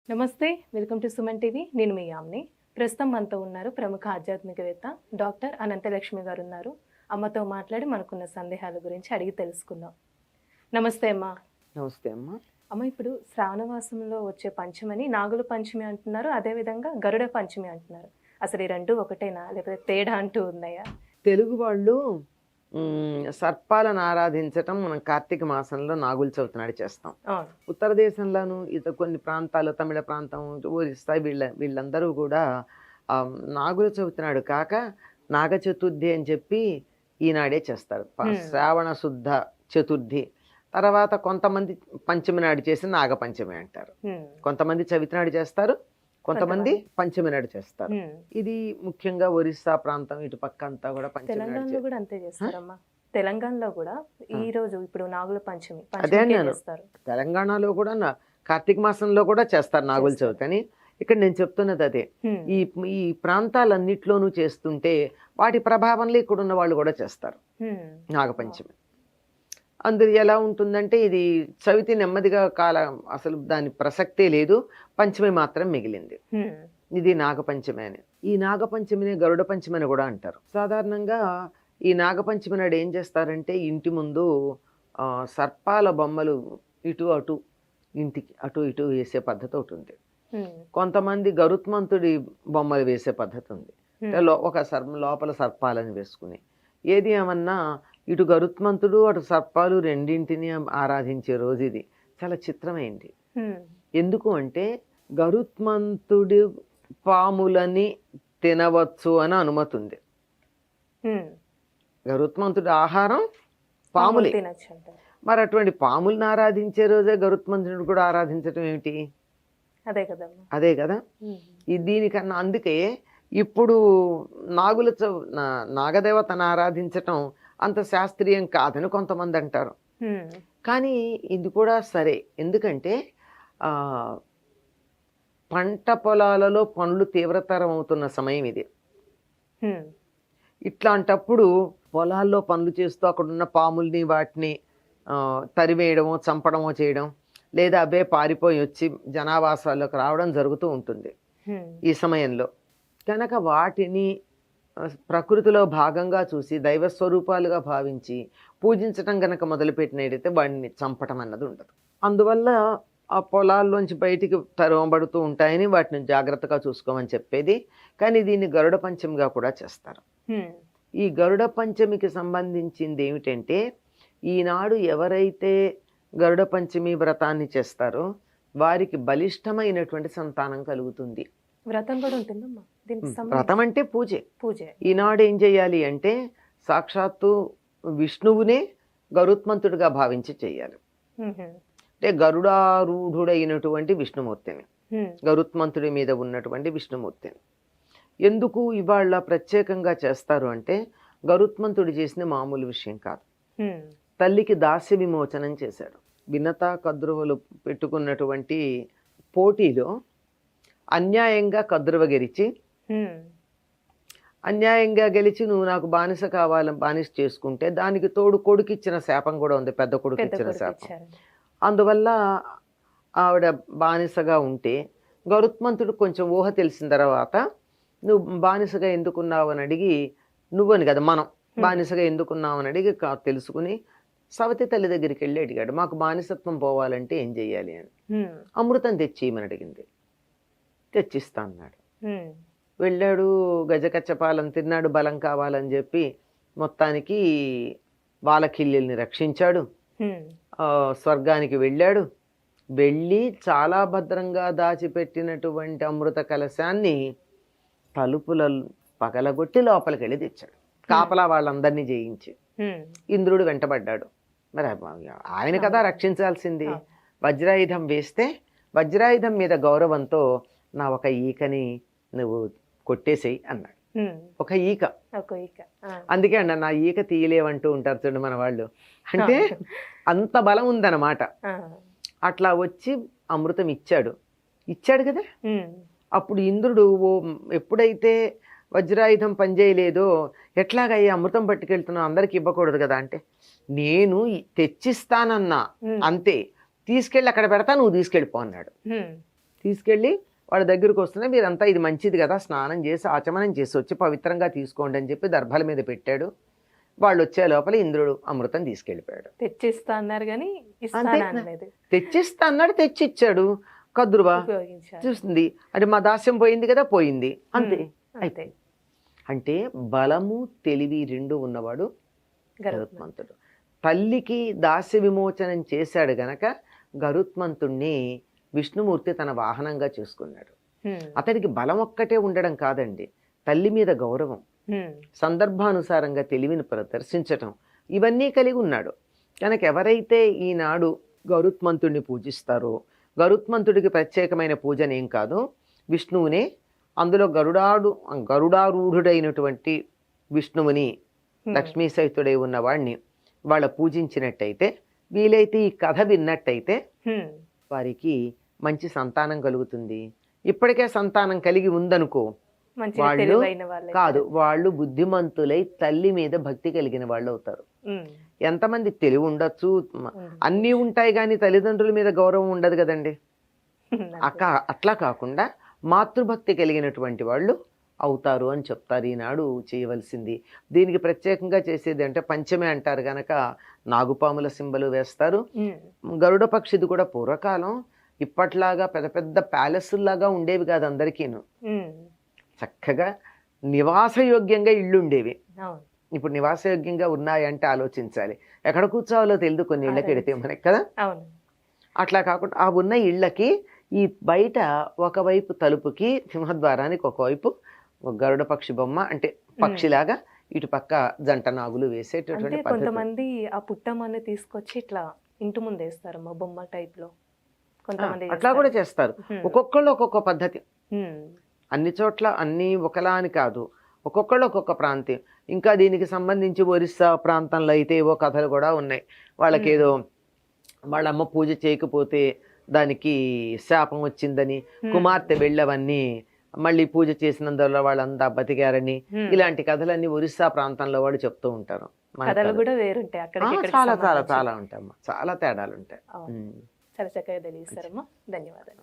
నమస్తే, welcome to Suman TV. నేను మీ యామ్ని. ప్రస్తుతం మనతో ఉన్నారు ప్రముఖ ఆధ్యాత్మికవేత్త డాక్టర్ అనంతలక్ష్మి గారు ఉన్నారు. అమ్మతో మాట్లాడి మనకున్న సందేహాల గురించి అడిగి తెలుసుకుందాం. నమస్తే అమ్మా. నమస్తే అమ్మా. అమ్మ, ఇప్పుడు శ్రావణమాసంలో వచ్చే పంచమని నాగుల పంచమి అంటున్నారు, అదేవిధంగా గరుడ పంచమి అంటున్నారు. అసలు ఈ రెండు ఒకటేనా, లేకపోతే తేడా అంటూ ఉన్నాయా? తెలుగు వాళ్ళు సర్పాలను ఆరాధించటం మనం కార్తీక మాసంలో నాగుల చవితి నాడు చేస్తాం. ఉత్తర దేశంలోను ఇతర కొన్ని ప్రాంతాలు, తమిళ ప్రాంతం, ఒరిస్సా, వీళ్ళందరూ కూడా నాగుల చవితి నాడు కాక నాగ చతుర్థి అని చెప్పి ఈనాడే చేస్తారు. శ్రావణ శుద్ధ చతుర్థి తర్వాత కొంతమంది పంచమి నాడు చేసి నాగపంచమి అంటారు. కొంతమంది చవితి నాడు చేస్తారు, కొంతమంది పంచమి నాడు చేస్తారు. ఇది ముఖ్యంగా ఒరిస్సా ప్రాంతం, ఇటు పక్క అంతా కూడా తెలంగాణలో కూడా అంతే చేస్తారమ్మా. తెలంగాణలో కూడా ఈ రోజు ఇప్పుడు నాగుల పంచమి అదే చేస్తారు. తెలంగాణలో కూడా కార్తీక మాసంలో కూడా చేస్తారు నాగుల చవితి అని. ఇక్కడ నేను చెప్తున్నది అదే. ఈ ప్రాంతాలన్నిట్లోనూ చేస్తుంటే వాటి ప్రభావంలో ఇక్కడ ఉన్న వాళ్ళు కూడా చేస్తారు నాగపంచమి. అందులో ఎలా ఉంటుందంటే ఇది చవితి నెమ్మదిగా అసలు దాని ప్రసక్తే లేదు, పంచమి మాత్రం మిగిలింది. ఇది నాగపంచమి అని. ఈ నాగపంచమిని గరుడ పంచమి అని కూడా అంటారు. సాధారణంగా ఈ నాగపంచమి నాడు ఏం చేస్తారంటే ఇంటి ముందు సర్పాల బొమ్మలు ఇటు అటు ఇంటికి అటు ఇటు వేసే పద్ధతి ఒకటి ఉంది. కొంతమంది గరుత్మంతుడి బొమ్మలు వేసే పద్ధతి ఉంది. ఒక లోపల సర్పాలను వేసుకుని, ఏది ఏమన్నా ఇటు గరుత్మంతుడు అటు సర్పాలు రెండింటిని ఆరాధించే రోజు ఇది. చాలా చిత్రమైంది. ఎందుకు అంటే గరుత్మంతుడి పాములని తినవచ్చు అని అనుమతి ఉంది. గరుత్మంతుడి ఆహారం పాములే. మరి అటువంటి పాములను ఆరాధించే రోజే గరుత్మంతుడు కూడా ఆరాధించటం ఏమిటి? అదే కదా. దీనికన్నా అందుకే ఇప్పుడు నాగదేవతను ఆరాధించటం అంత శాస్త్రీయం కాదని కొంతమంది అంటారు. కానీ ఇది కూడా సరే. ఎందుకంటే పంట పొలాలలో పనులు తీవ్రతరం అవుతున్న సమయం ఇది. ఇట్లాంటప్పుడు పొలాల్లో పనులు చేస్తూ అక్కడున్న పాముల్ని వాటిని తరివేయడమో చంపడమో చేయడం, లేదా అబ్బే పారిపోయి వచ్చి జనావాసాల్లోకి రావడం జరుగుతూ ఉంటుంది ఈ సమయంలో. కనుక వాటిని ప్రకృతిలో భాగంగా చూసి దైవ స్వరూపాలుగా భావించి పూజించటం కనుక మొదలుపెట్టినట్టయితే వాడిని చంపటం అన్నది ఉండదు. అందువల్ల ఆ పొలాల్లోంచి బయటికి తరవబడుతూ ఉంటాయని వాటిని జాగ్రత్తగా చూసుకోమని చెప్పేది. కానీ దీన్ని గరుడ పంచమిగా కూడా చేస్తారు. ఈ గరుడ పంచమికి సంబంధించింది ఏమిటంటే, ఈనాడు ఎవరైతే గరుడ పంచమి వ్రతాన్ని చేస్తారో వారికి బలిష్టమైనటువంటి సంతానం కలుగుతుంది. వ్రతం కూడా ఉంటుందమ్మా. వ్రతం అంటే పూజే. ఈనాడు ఏం చేయాలి అంటే సాక్షాత్తు విష్ణువునే గరుత్మంతుడిగా భావించి చేయాలి. అంటే గరుడారూఢుడైనటువంటి విష్ణుమూర్తిని, గరుత్మంతుడి మీద ఉన్నటువంటి విష్ణుమూర్తిని ఎందుకు ఇవాళ ప్రత్యేకంగా చేస్తారు అంటే, గరుత్మంతుడు చేసిన మామూలు విషయం కాదు. తల్లికి దాస్య విమోచనం చేశాడు. వినతా కద్రువలు పెట్టుకున్నటువంటి పోటీలో అన్యాయంగా కద్రువ గెలిచి, అన్యాయంగా గెలిచి నువ్వు నాకు బానిస కావాలని బానిస చేసుకుంటే దానికి తోడు కొడుకు ఇచ్చిన శాపం కూడా ఉంది, పెద్ద కొడుకు ఇచ్చిన శాపం. అందువల్ల ఆవిడ బానిసగా ఉంటే గరుత్మంతుడు కొంచెం ఊహ తెలిసిన తర్వాత నువ్వు బానిసగా ఎందుకున్నావు అని అడిగి, నువ్వని కదా మనం బానిసగా ఎందుకున్నావు అని అడిగి తెలుసుకుని సవతి తల్లి దగ్గరికి వెళ్ళి అడిగాడు, మాకు బానిసత్వం పోవాలంటే ఏం చెయ్యాలి అని. అమృతం తెచ్చియమని అడిగింది. తెచ్చిస్తా అన్నాడు. వెళ్ళాడు, గజకచ్చపాలం తిన్నాడు, బలం కావాలని చెప్పి మొత్తానికి వాలకిల్లిని రక్షించాడు. స్వర్గానికి వెళ్ళాడు. వెళ్ళి చాలా భద్రంగా దాచిపెట్టినటువంటి అమృత కలశాన్ని తలుపుల పగలగొట్టి లోపలికి వెళ్ళి తెచ్చాడు. కాపలా వాళ్ళందరినీ జయించి ఇంద్రుడు వెంటబడ్డాడు. మరి ఆయన కదా రక్షించాల్సింది. వజ్రాయుధం వేస్తే వజ్రాయుధం మీద గౌరవంతో నా ఒక ఈకని నువ్వు కొట్టేసేయి అన్నాడు. ఒక ఈక. అందుకే అన్న నా ఈక తీయలేవంటూ ఉంటారు చూడండి మన వాళ్ళు. అంటే అంత బలం ఉందన్నమాట. అట్లా వచ్చి అమృతం ఇచ్చాడు కదా. అప్పుడు ఇంద్రుడు ఎప్పుడైతే వజ్రాయుధం పనిచేయలేదో, ఎట్లాగయ్యా అమృతం పట్టుకెళ్తున్నావు, అందరికి ఇవ్వకూడదు కదా అంటే, నేను తెచ్చిస్తానన్నా అంతే, తీసుకెళ్ళి అక్కడ పెడతా, నువ్వు తీసుకెళ్ళిపో అన్నాడు. తీసుకెళ్ళి వాళ్ళ దగ్గరకు వస్తుంది, మీరంతా ఇది మంచిది కదా, స్నానం చేసి ఆచమనం చేసి వచ్చి పవిత్రంగా తీసుకోండి అని చెప్పి దర్భాల మీద పెట్టాడు. వాళ్ళు వచ్చే లోపల ఇంద్రుడు అమృతం తీసుకెళ్ళిపోయాడు. తెచ్చిస్తా అన్నారు కానీ తెచ్చిస్తా అన్నాడు, తెచ్చిచ్చాడు. కద్రువా ఉపయోగించారు. చూస్తుంది అంటే మా దాస్యం పోయింది కదా, పోయింది అంతే. అయితే అంటే బలము తెలివి రెండు ఉన్నవాడు గరుత్మంతుడు. తల్లికి దాస్య విమోచనం చేశాడు గనక గరుత్మంతుణ్ణి విష్ణుమూర్తి తన వాహనంగా చేసుకున్నాడు. అతడికి బలం ఒక్కటే ఉండడం కాదండి, తల్లి మీద గౌరవం, సందర్భానుసారంగా తెలివిని ప్రదర్శించటం, ఇవన్నీ కలిగి ఉన్నాడు. కనుక ఎవరైతే ఈనాడు గరుత్మంతుడిని పూజిస్తారో, గరుత్మంతుడికి ప్రత్యేకమైన పూజనేం కాదు, విష్ణువునే, అందులో గరుడారూఢుడైనటువంటి విష్ణువుని, లక్ష్మీ సహితుడై ఉన్నవాడిని వాళ్ళ పూజించినట్టయితే, వీలైతే ఈ కథ విన్నట్టయితే వారికి మంచి సంతానం కలుగుతుంది. ఇప్పటికే సంతానం కలిగి ఉందనుకో, వాళ్ళు కాదు, వాళ్ళు బుద్ధిమంతులై తల్లి మీద భక్తి కలిగిన వాళ్ళు అవుతారు. ఎంతమంది తెలివి ఉండొచ్చు, అన్నీ ఉంటాయి కానీ తల్లిదండ్రుల మీద గౌరవం ఉండదు కదండి. అట్లా కాకుండా మాతృభక్తి కలిగినటువంటి వాళ్ళు అవుతారు అని చెప్తారు ఈనాడు చేయవలసింది. దీనికి ప్రత్యేకంగా చేసేది అంటే పంచమే అంటారు గనక నాగుపాముల సింబలు వేస్తారు. గరుడ పక్షిది కూడా పూర్వకాలం ఇప్పట్లాగా పెద్ద పెద్ద ప్యాలెస్లాగా ఉండేవి కాదు, అందరికీను చక్కగా నివాసయోగ్యంగా ఇళ్ళు ఉండేవి. ఇప్పుడు నివాసయోగ్యంగా ఉన్నాయంటే ఆలోచించాలి, ఎక్కడ కూర్చోవాలో తెలియదు కొన్ని ఇళ్ళకి వెడితే మనకి కదా. అట్లా కాకుండా ఆ ఉన్న ఇళ్ళకి ఈ బయట ఒకవైపు తలుపుకి సింహద్వారానికి ఒకవైపు గరుడ పక్షి బొమ్మ, అంటే పక్షిలాగా ఇటు పక్క జంట నాగులు వేసేటటువంటి పద్ధతి. కొంతమంది ఆ పుట్టమని తీసుకొచ్చి ఇట్లా ఇంటి ముందు వేస్తారు బొమ్మ టైప్ లో, కొంతమంది అట్లా కూడా చేస్తారు. ఒక్కొక్కళ్ళు ఒక్కొక్క పద్ధతి, అన్ని చోట్ల అన్ని ఒకలా అని కాదు, ఒక్కొక్కళ్ళు ఒక్కొక్క ప్రాంతం. ఇంకా దీనికి సంబంధించి ఒరిస్సా ప్రాంతంలో అయితే ఏవో కథలు కూడా ఉన్నాయి. వాళ్ళకేదో వాళ్ళ అమ్మ పూజ చేయకపోతే దానికి శాపం వచ్చిందని, కుమార్తె వెళ్ళవన్నీ మళ్ళీ పూజ చేసినందువల్ల వాళ్ళంతా బతికారని, ఇలాంటి కథలన్నీ ఒరిస్సా ప్రాంతంలో వాళ్ళు చెప్తూ ఉంటారు. చాలా చాలా చాలా ఉంటాయమ్మా, చాలా తేడాలు ఉంటాయి. చాలా చక్కగా తెలియజేస్తారమ్మా, ధన్యవాదాలు.